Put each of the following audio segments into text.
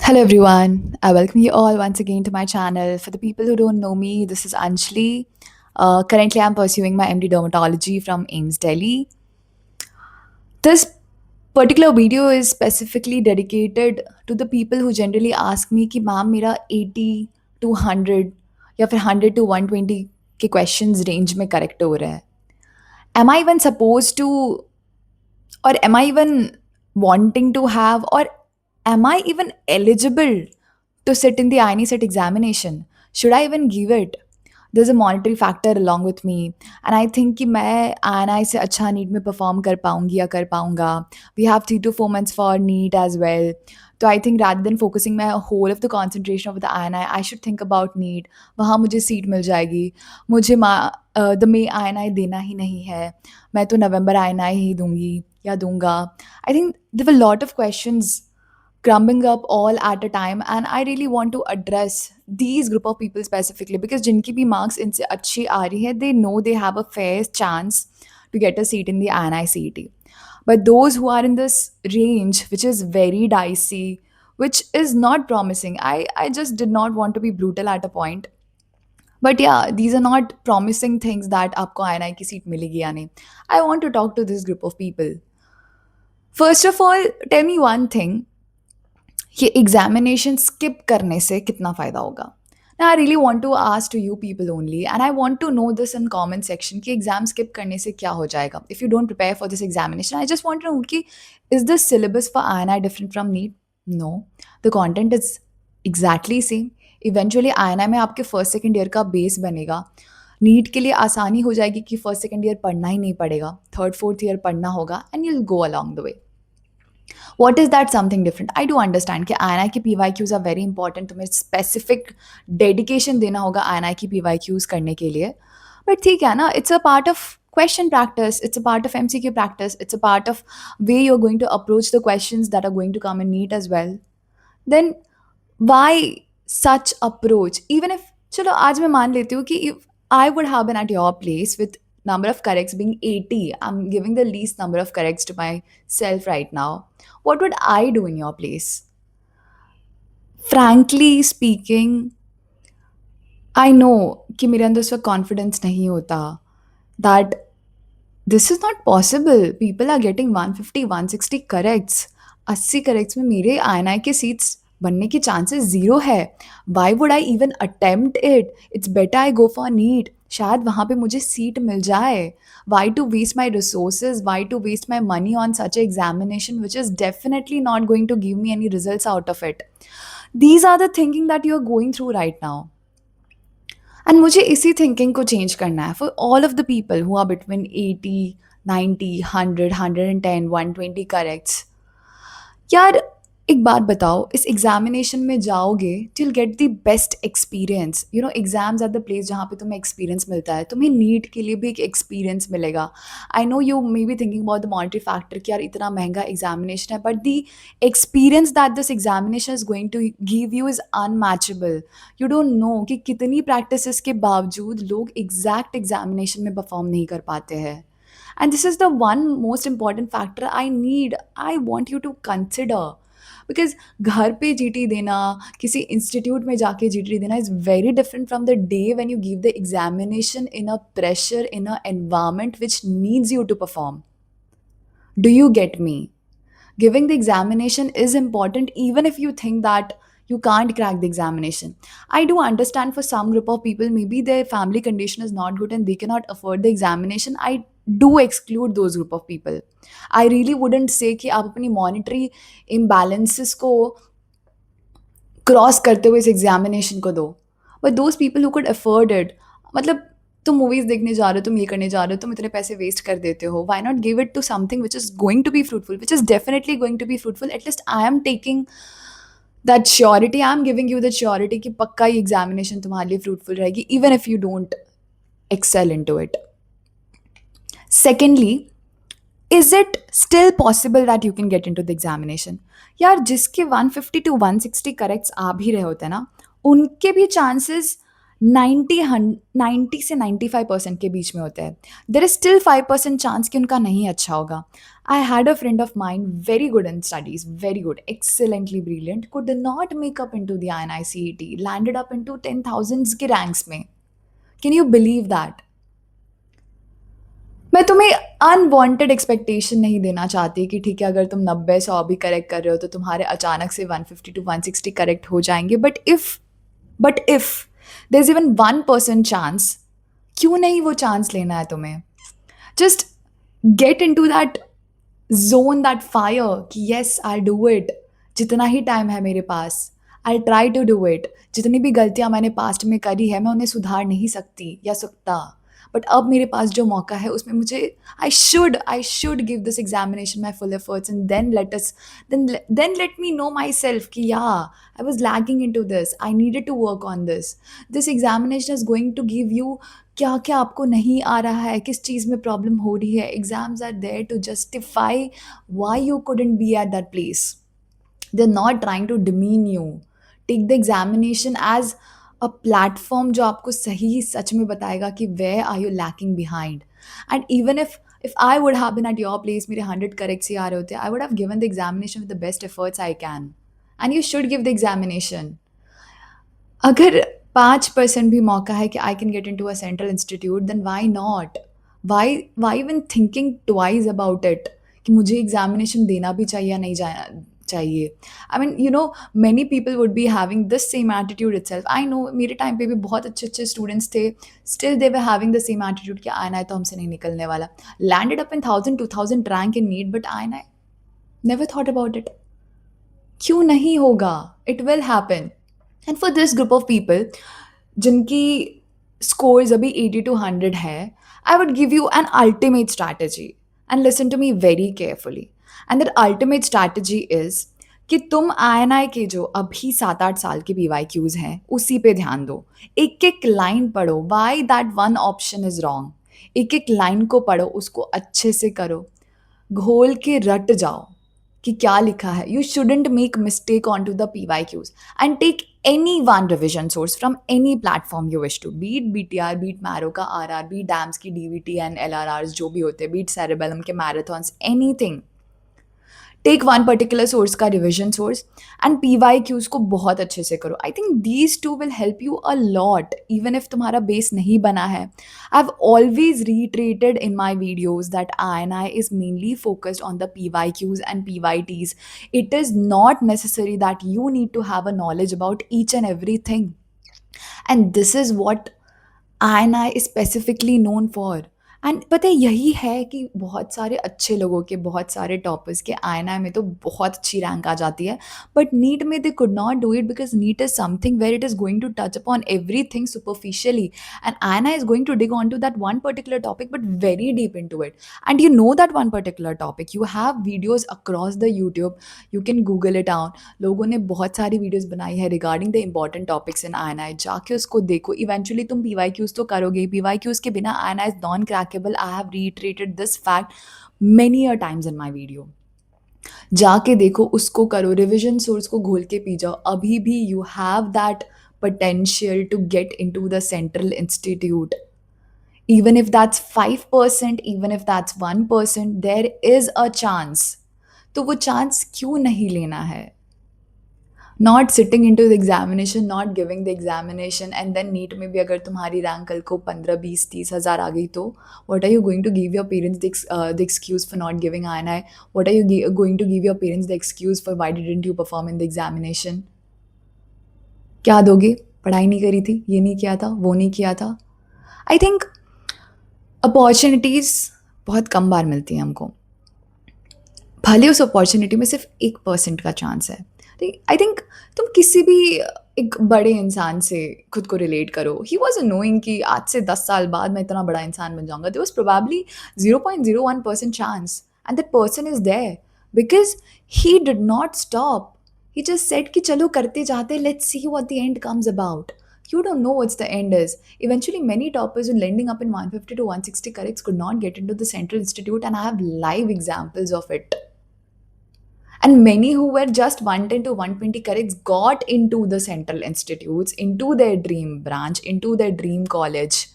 Hello everyone. I welcome you all once again to my channel. For the people who don't know me, this is Anjali. Currently, I'm pursuing my MD dermatology from AIMS Delhi. This particular video is specifically dedicated to the people who generally ask me कि ma'am मेरा 80 to 100 या फिर 100 to 120 के questions range में correct हो रहा है. Am I even supposed to, or am I even wanting to have, or am I even eligible to sit in the INESET examination? Should I even give it? There's a monetary factor along with me, and I think कि मैं INI से अच्छा NEET में perform कर पाऊंगी या कर पाऊंगा. We have 3 to 4 months for NEET as well. So I think rather than focusing my whole of the concentration of the INI, I should think about NEET. वहाँ मुझे सीट मिल जाएगी. मुझे द मे INI देना ही नहीं है. मैं तो नवंबर INI ही दूंगी या दूंगा. I think there were a lot of questions crumbling up all at a time, and I really want to address these group of people specifically because जिनकी भी marks इनसे अच्छी आ रही है, they know they have a fair chance to get a seat in the INI-CET. But those who are in this range, which is very dicey, which is not promising, I just did not want to be brutal at a point. But yeah, these are not promising things that आपको INI की seat मिलेगी या नहीं. I want to talk to this group of people. First of all, tell me one thing. ये examination skip करने से कितना फ़ायदा होगा? Now I really want to ask to you people only, and I want to know this in comment section कि exam skip करने से क्या हो जाएगा? If you don't prepare for this examination, I just want to know कि is the syllabus for INI different from NEET? No, the content is exactly same. Eventually INI में आपके first second year का base बनेगा. NEET के लिए आसानी हो जाएगी कि फर्स्ट सेकंड ईयर पढ़ना ही नहीं पड़ेगा, थर्ड फोर्थ ईयर पढ़ना होगा, and you'll go along the way. What is that something different? I do understand कि INI की PYQs are very important. तुम्हें specific dedication देना होगा INI की PYQs करने के लिए. But ठीक है ना, it's a part of question practice. It's a part of MCQ practice. It's a part of way you're going to approach the questions that are going to come in NEET as well. Then why such approach? Even if चलो आज मैं मान लेती हूँ कि if I would have been at your place with number of corrects being 80, I'm giving the least number of corrects to myself right now. What would I do in your place? Frankly speaking, I know कि मेरे अंदर उस वक्त confidence नहीं होता that this is not possible. People are getting 150, 160 corrects. 80 corrects में मेरे INI के seats बनने के chances zero है. Why would I even attempt it? It's better I go for NEET. शायद वहाँ पे मुझे सीट मिल जाए. Why to waste my resources? Why to waste my money on such an examination which is definitely not going to give me any results out of it? These are the thinking that you're going through right now. And मुझे इसी thinking को change करना है for all of the people who are between 80, 90, 100, 110, 120 corrects. यार एक बात बताओ, इस एग्जामिनेशन में जाओगे till get the best experience. You know, exams are the place जहाँ पे तुम्हें एक्सपीरियंस मिलता है. तुम्हें नीट के लिए भी एक एक्सपीरियंस मिलेगा. I know you may be thinking about the monetary factor कि यार इतना महंगा एग्जामिनेशन है, but the experience that this examination is going to give you is unmatchable. You don't know कि कितनी प्रैक्टिस के बावजूद लोग एग्जैक्ट एग्जामिनेशन में परफॉर्म नहीं कर पाते हैं. And this is the one most important factor I want you to consider. Because घर पे GT देना, किसी इंस्टीट्यूट में जाके GT देना is very different from the day when you give the examination in a pressure, in a environment which needs you to perform. Do you get me? Giving the examination is important even if you think that you can't crack the examination. I do understand for some group of people, maybe their family condition is not good and they cannot afford the examination. I do exclude those group of people. I really wouldn't say कि आप अपनी monetary imbalances को cross करते हुए इस examination को दो. But those people who could afford it, मतलब तुम मूवीज देखने जा रहे हो, तुम ये करने जा रहे हो, तुम इतने पैसे वेस्ट कर देते हो. Why not give it to something which is going to be fruitful, which is definitely going to be fruitful. At least I am taking that surety, I am giving you that surety कि पक्का ये examination तुम्हारे लिए fruitful रहेगी even if you don't excel into it. Secondly, is it still possible that you can get into the examination? यार जिसके 150 to 160 corrects आ भी रहे होते हैं ना, उनके भी चांसेस 90 90 से 95% के बीच में होते हैं. देयर इज स्टिल 5% चांस कि उनका नहीं अच्छा होगा. I had a friend of mind very good in studies, very good, excellently brilliant, could not make up into the INICET, landed up into 10,000s के रैंक्स में. Can you believe that? मैं तुम्हें unwanted expectation नहीं देना चाहती कि ठीक है अगर तुम 90-100 भी करेक्ट कर रहे हो तो तुम्हारे अचानक से 150 to 160 करेक्ट हो जाएंगे. But if there is even 1% chance, क्यों नहीं वो चांस लेना है तुम्हें? Just get into that zone, that fire कि येस आई डू इट. जितना ही टाइम है मेरे पास, I try to do it. जितनी भी गलतियां मैंने पास्ट में करी है मैं उन्हें सुधार नहीं सकती या सकता, बट अब मेरे पास जो मौका है उसमें मुझे I should give this examination my full efforts and then let me know myself कि या I was lagging in to this, I needed to work on this examination is going to give you क्या क्या आपको नहीं आ रहा है, किस चीज़ में प्रॉब्लम हो रही है. Exams are there to justify why you couldn't be at that place. They're not trying to demean you. Take the examination as a platform जो आपको सही सच में बताएगा कि where are you lacking behind. And even if I would have been at your place, मेरे 100 corrects ही आ रहे होते, I would have given the examination with the best efforts I can. And you should give the examination. अगर 5% भी मौका है कि I can get into a central institute, then why not? Why even thinking twice about it कि मुझे examination देना भी चाहिए या नहीं जाना चाहिए? I mean you know many people would be having this same attitude itself. I know मेरे टाइम पे भी बहुत अच्छे अच्छे स्टूडेंट्स थे, still they were having the same attitude कि आना है तो हमसे नहीं निकलने वाला. Landed up in 1000-2000 rank in NEET, but I never thought about it. क्यों नहीं होगा? It will happen. And for this group of people जिनकी scores अभी 80 to 100 है, I would give you an ultimate strategy and listen to me very carefully. And that ultimate strategy is कि तुम INI के जो अभी 7-8 साल के PYQs हैं उसी पे ध्यान दो. एक एक लाइन पढ़ो, why that one option is wrong. एक एक लाइन को पढ़ो, उसको अच्छे से करो, घोल के रट जाओ कि क्या लिखा है. You shouldn't make mistake on to the PYQs and take any one revision source from any platform you wish to, beat BTR, beat Maro का RR, beat DAMS की DVT and LRRs जो भी होते हैं, beat Cerebellum के marathons, anything. Take one particular source का revision source and PYQs को बहुत अच्छे से करो. I think these two will help you a lot even if तुम्हारा बेस नहीं बना है. I have always reiterated in my videos that INI is mainly focused on the PYQs and PYTs. It is not necessary that you need to have a knowledge about each and everything. And this is what INI is specifically known for. And पता है यही है कि बहुत सारे अच्छे लोगों के, बहुत सारे टॉपर्स के INI में तो बहुत अच्छी रैंक आ जाती है, बट नीट में they could not do it because NEET is something where it is going to touch upon everything superficially and INI is going to dig onto that one particular topic but very deep into it. And you know that one particular topic, you have videos across the YouTube, you can google it out. लोगों ने बहुत सारी videos बनाई है regarding the important topics in INI. जाके उसको देखो, eventually तुम PYQs तो करोगे. PYQs के बिना INI is non crackable. I have reiterated this fact many a times in my video. जाके देखो, उसको करो, रिविजन सोर्स को घोल के पी जाओ. अभी भी you have that potential to get into the central institute. Even if that's 5%, even if that's 1%, there is a chance. तो वो चांस क्यों नहीं लेना है? Not sitting in to the examination, not giving the examination and then NEET में भी अगर तुम्हारी रैंक कल को 15-20-30 हज़ार आ गई तो what are you going to give your parents the excuse for not giving INI? What are you going to give your parents the excuse for why didn't you perform in the examination? क्या दोगे? पढ़ाई नहीं करी थी, ये नहीं किया था, वो नहीं किया था. आई थिंक अपॉर्चुनिटीज़ बहुत कम बार मिलती हैं हमको, भले उस अपॉर्चुनिटी में सिर्फ 1% का चांस है. आई थिंक तुम किसी भी एक बड़े इंसान से खुद को रिलेट करो. ही वॉज नोइंग कि आज से 10 साल बाद मैं इतना बड़ा इंसान बन जाऊंगा. There was probably 0.01% chance and that person is there because he did not stop. He just said कि चलो करते जाते, let's see what the end comes about. You don't know what's the end is. Eventually, many toppers who landing up in 150 to 160 corrects could not get into the central institute, and I have live examples of it. And many who were just 110 to 120 corrects got into the central institutes, into their dream branch, into their dream college.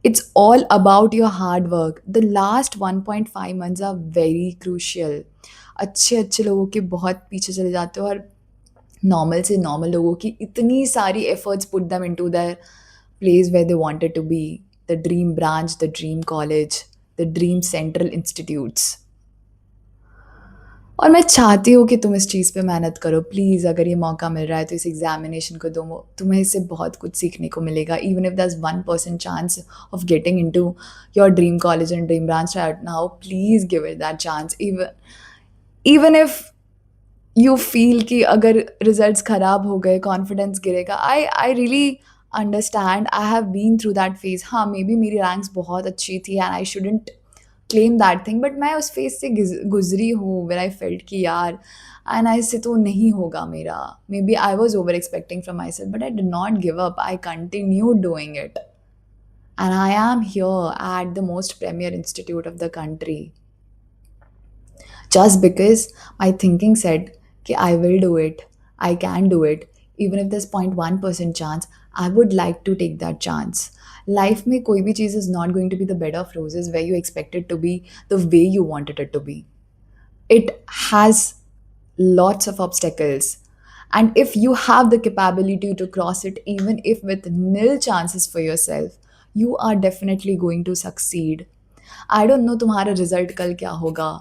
It's all about your hard work. The last 1.5 months are very crucial. अच्छे अच्छे लोगों के बहुत पीछे चले जाते हो, और नॉर्मल से नॉर्मल लोगों की इतनी सारी efforts put them into the place where they wanted to be, the dream branch, the dream college, the dream central institutes. और मैं चाहती हूँ कि तुम इस चीज़ पे मेहनत करो प्लीज़। अगर ये मौका मिल रहा है तो इस एग्जामिनेशन को दो, तुम्हें इससे बहुत कुछ सीखने को मिलेगा। Even if this 1% chance of getting in to your dream college and dream branch right now, please give it that chance. Even if you feel कि अगर रिजल्ट्स ख़राब हो गए कॉन्फिडेंस गिरेगा, I really understand, I have been through that phase. हाँ, maybe मेरी ranks बहुत अच्छी थी and I shouldn't claim that thing, but मैं उस फेज से गुजरी हूँ वेर आई फेल्ट कि यार एंड आई से तो नहीं होगा मेरा। Maybe I was over expecting from myself, but I did not give up, I continue doing it and I am here at the most premier institute of the country just because my thinking said कि I will do it, I can do it, even if there's 0.1% chance, I would like to take that chance. Life में कोई भी चीज़ is not going to be the bed of roses where you expect it to be the way you wanted it to be. It has lots of obstacles. And if you have the capability to cross it, even if with nil chances for yourself, you are definitely going to succeed. I don't know तुम्हारा result कल क्या होगा।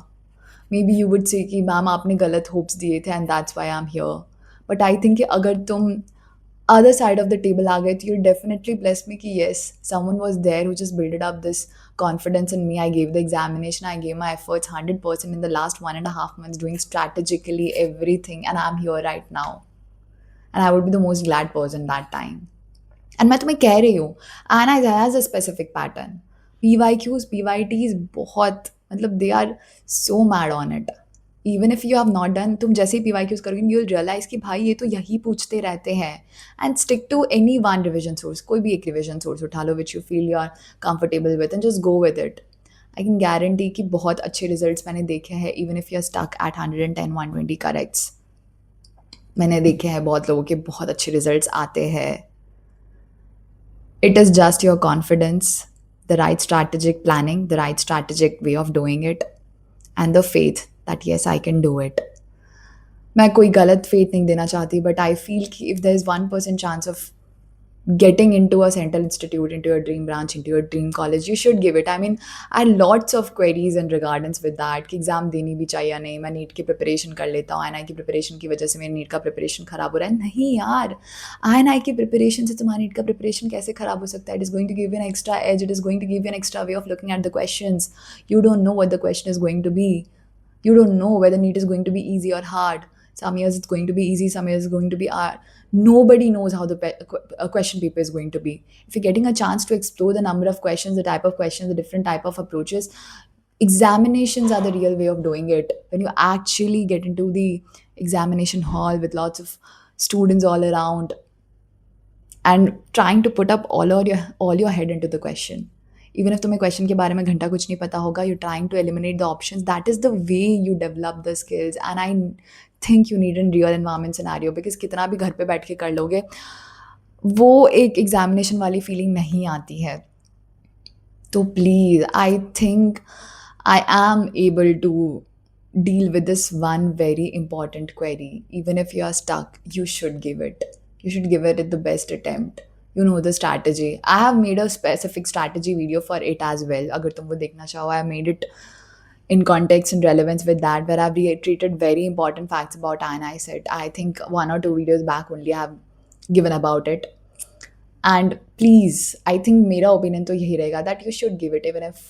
May be you would say कि ma'am आपने गलत hopes दिए थे and that's why I am here, but I think कि अगर तुम other side of the table आ गए तो यू डेफिनेटली ब्लेस मी कि yes someone was there who just builded up this confidence in me. I gave the examination, I gave my efforts 100% in the last 1.5 months, doing strategically everything, and I'm here right now. And I would be the most glad person that time. And मैं तुम्हें कह रही हूँ, and it has a specific pattern. PYQs, PYTs बहुत मतलब they are so mad on it. Even if you have not done, तुम जैसे ही PYQs करोगे you'll realize कि भाई ये तो यही पूछते रहते हैं. And stick to any one revision source. कोई भी एक revision source उठा लो which you feel you are comfortable with and just go with it. I can guarantee कि बहुत अच्छे results मैंने देखे हैं even if you're stuck at 110, 120 corrects. मैंने देखे हैं बहुत लोगों के बहुत अच्छे results आते हैं. It is just your confidence, the right strategic planning, the right strategic way of doing it, and the faith that yes, I can do it. मैं कोई गलत faith नहीं देना चाहती, but I feel कि if there is 1% chance of getting into a central institute, into your dream branch, into your dream college, you should give it. I mean, I had lots of queries and regardance with that कि exam देनी भी चाहिए या नहीं, मैं NEET की preparation कर लेता हूँ, आई की प्रिपरेशन की वजह से मेरी नीट का प्रिपरेशन ख़राब हो रहा है। नहीं यार, आई की प्रिपरेशन से तुम्हारी नीट का प्रिपरेशन कैसे ख़राब हो सकता है? It is going to give you an extra edge, it is going to give you an extra way of looking at the questions. You don't know what the question is going to be. You don't know whether NEET is going to be easy or hard. Some years it's going to be easy, some years it's going to be hard. Nobody knows how the question paper is going to be. If you're getting a chance to explore the number of questions, the type of questions, the different type of approaches, examinations are the real way of doing it. When you actually get into the examination hall with lots of students all around and trying to put up all your head into the question. Even if तुम्हें question के बारे में घंटा कुछ नहीं पता होगा, you're trying to eliminate the options. That is the way you develop the skills. And I think you need in real environment scenario, because कितना भी घर पे बैठ के कर लोगे, वो एक एग्जामिनेशन वाली फीलिंग नहीं आती है. तो please, I think I am able to deal with this one very important query. Even if you are stuck, you should give it. You should give it the best attempt. You know the strategy. I have made a specific strategy video for it as well. अगर तुम वो देखना चाहो, I made it in context and relevance with that, where I've reiterated very important facts about INI set. I think 1 or 2 videos back only I have given about it. And please, I think मेरा opinion तो यही रहेगा that you should give it, even if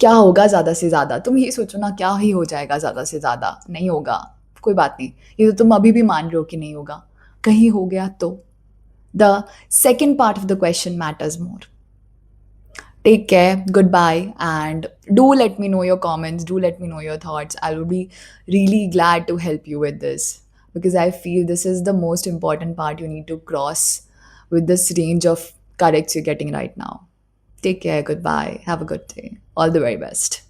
क्या होगा ज़्यादा से ज़्यादा, तुम ये सोचो ना क्या ही हो जाएगा ज़्यादा से ज़्यादा, नहीं होगा, कोई बात नहीं, ये तो तुम अभी भी मान रहे हो कि नहीं होगा, कहीं हो गया तो the second part of the question matters more. Take care, goodbye, and do let me know your comments, do let me know your thoughts. I will be really glad to help you with this, because I feel this is the most important part you need to cross with this range of corrects you're getting right now. Take care, goodbye, have a good day. All the very best.